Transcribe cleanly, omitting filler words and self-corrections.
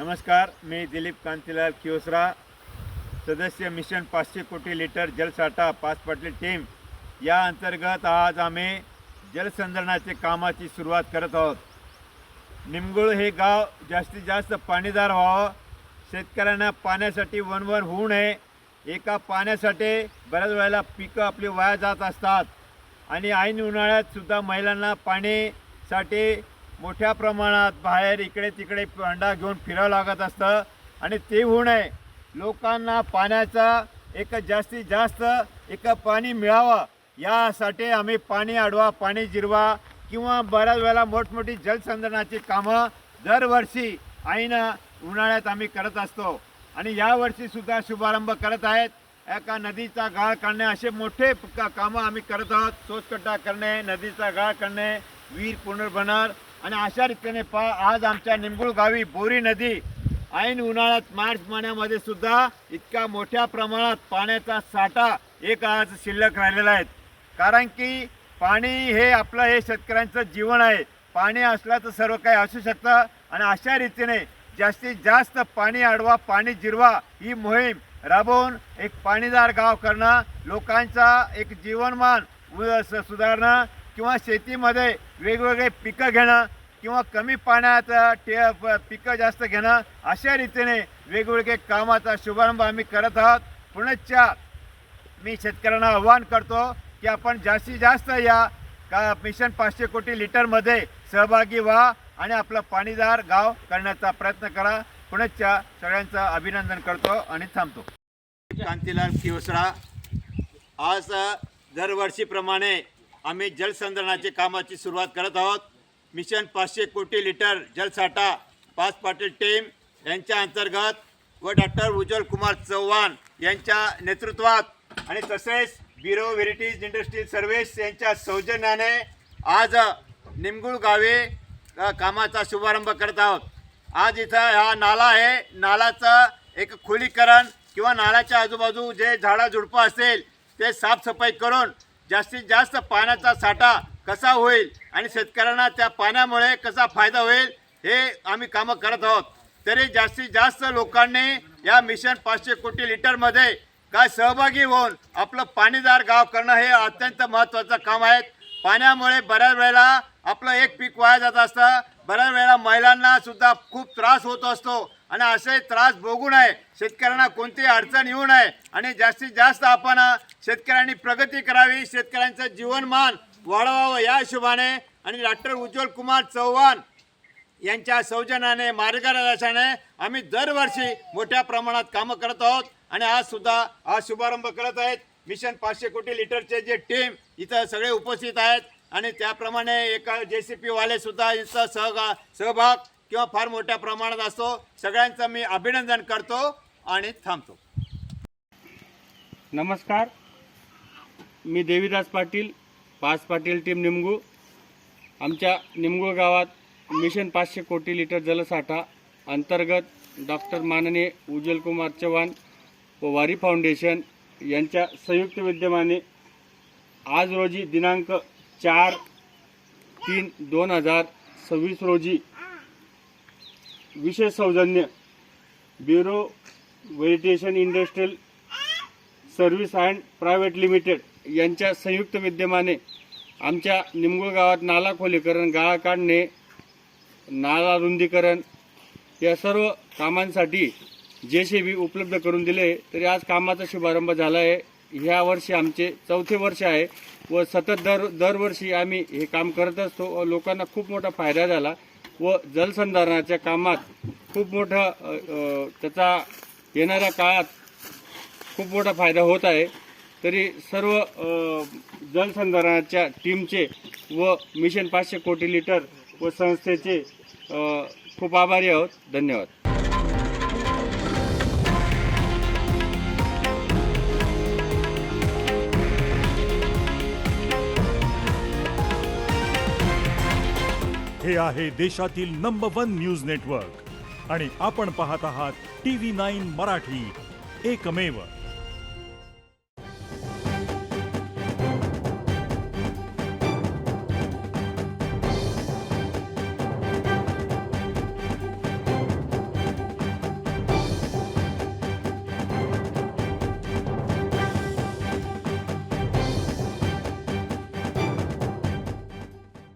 नमस्कार, मी दिलीप कांतीलाल कियोसरा, सदस्य मिशन 500 कोटी लिटर जलसाठा पाच पाटील टीम या अंतर्गत आज आम्ही जलसंधारणाचे कामाची सुरुवात करत आहोत। निमगुळ हे गाव जास्तीत जास्त पाणीदार व्हावं, शेतकऱ्यांना पाण्यासाठी वणवण होऊ नये। एका पाण्यासाठी बऱ्याच वेळेला पिकं आपली वाया जात असतात आणि ऐन उन्हाळ्यात सुद्धा महिलांना पाणीसाठी मोठ्या प्रमाणात बाहेर इकडे तिकडे पांडा घेऊन फिरावं लागत असतं आणि ते होऊ नये। लोकांना पाण्याचा एक जास्तीत जास्त पाणी मिळावं यासाठी आम्ही पाणी अडवा, पाणी जिरवा किंवा बऱ्याच वेळेला मोठमोठी जलसंधारणाची कामं दरवर्षी ऐन उन्हाळ्यात आम्ही करत असतो आणि यावर्षी सुद्धा शुभारंभ करत आहेत। एका नदीचा गाळ काढणे असे मोठे कामं आम्ही करत आहोत। सोसकट्टा करणे, नदीचा गाळ करणे, विहीर पुनर्भरण आणि अशा रीतीने आज आमच्या निमगुळ गावी बोरी नदी ऐन उन्हाळ्यात मार्च महिन्यामध्ये सुद्धा इतका मोठ्या प्रमाणात पाण्याचा साठा आज शिल्लक राहिलेला आहे। कारण की पाणी हे आपलं हे शेतकऱ्यांचं जीवन आहे। पाणी असलं तर सर्व काही असू शकतं आणि अशा रीतीने जास्तीत जास्त पाणी अडवा, पाणी जिरवा ही मोहीम राबवून एक पाणीदार गाव करणं, लोकांचा एक जीवनमान सुधारणं किंवा शेतीमध्ये वेगवेगळे पिकं घेणं किंवा कमी पाण्यात पिकं जास्त घेणं अशा रीतीने वेगवेगळे कामाचा शुभारंभ आम्ही करत आहोत। पुनश्च मी शेतकऱ्यांना आव्हान करतो की आपण जास्तीत जास्त या मिशन 500 कोटी लिटरमध्ये सहभागी व्हा आणि आपलं पाणीदार गाव करण्याचा प्रयत्न करा। पुनश्च सगळ्यांचं अभिनंदन करतो आणि थांबतो। कांतीलाल कियोसरा, आज दरवर्षीप्रमाणे आम्ही जलसंधारणाच्या कामाची सुरुवात करत आहोत। मिशन 500 कोटी लिटर जलसाठा पाच पाटील टीम यांच्या अंतर्गत व डॉक्टर उज्ज्वल कुमार चव्हाण यांच्या नेतृत्वात आणि तसेच ब्युरो व्हेरिटीज इंडस्ट्रियल सर्व्हिस यांच्या सौजन्याने आज निमगुळ गावी कामाचा शुभारंभ करत आहोत। आज इथं हा नाला आहे, नालाचं एक खोलीकरण किंवा नाल्याच्या आजूबाजू जे झाडाझुडपं असेल ते साफसफाई करून जास्तीत जास्त पाण्याचा साठा कसा होईल आणि शेतकऱ्यांना त्या पाण्यामुळे कसा फायदा होईल हे आम्ही कामं करत आहोत। तरी जास्तीत जास्त लोकांनी या मिशन 500 कोटी लिटरमध्ये काय सहभागी होऊन आपलं पाणीदार गाव करणं हे अत्यंत महत्त्वाचं काम आहे। पाण्यामुळे बऱ्याच वेळेला आपलं एक पीक वाया जात असतं, बऱ्याच वेळेला महिलांना सुद्धा खूप त्रास होत असतो आणि असे त्रास भोगू नये, शेतकऱ्यांना कोणतीही अडचण येऊ नये आणि जास्तीत जास्त आपण शेतकऱ्यांनी प्रगती करावी, शेतकऱ्यांचं जीवनमान वाढवावं या हिशोबाने आणि डॉक्टर उज्ज्वल कुमार चव्हाण यांच्या सौजन्याने मार्गदर्शनाने आम्ही दरवर्षी मोठ्या प्रमाणात कामं करत आहोत आणि आज सुद्धा शुभारंभ करत आहेत। मिशन 500 कोटी लिटरचे जे टीम इथं सगळे उपस्थित आहेत आणि त्याप्रमाणे एका JCP वाले सुद्धा इथं सहभाग किंवा फार मोठ्या प्रमाणात असतो। सगळ्यांचं मी अभिनंदन करतो आणि थांबतो। नमस्कार, मी देवीदास पाटील, पाच पाटील टीम निमगुळ। आमच्या निमगुळ गावात मिशन 500 कोटी लिटर जलसाठा अंतर्गत डॉक्टर माननीय उज्ज्वल कुमार चव्हाण व वारी फाउंडेशन यांच्या संयुक्त विद्यमाने आज रोजी दिनांक 4/3/2026 रोजी विशेष सौजन्य ब्युरो व्हेरिटेशन industrial service and private limited यांच्या संयुक्त विद्यमाने आमच्या निमगुळ गावात नाला खोलीकरण, गाळ काढणे, नाला रुंदीकरण या सर्व कामांसाठी JCB उपलब्ध करून दिले। तरी आज कामाचा शुभारंभ झाला आहे। ह्या वर्षी आमचे 4थे वर्ष आहे व सतत दरवर्षी आम्ही हे काम करत असतो व लोकांना खूप मोठा फायदा झाला व जलसंधारणाच्या कामात खूप मोठा त्याचा येणाऱ्या काळात खूप मोठा फायदा होत आहे। तरी सर्व जलसंधारणाच्या टीमचे व मिशन 500 कोटी लिटर व संस्थेचे खूप आभारी आहोत। धन्यवाद। हे आहे देशातील नंबर 1 न्यूज नेटवर्क आणि आपण पाहत आहात TV9 मराठी, एकमेव।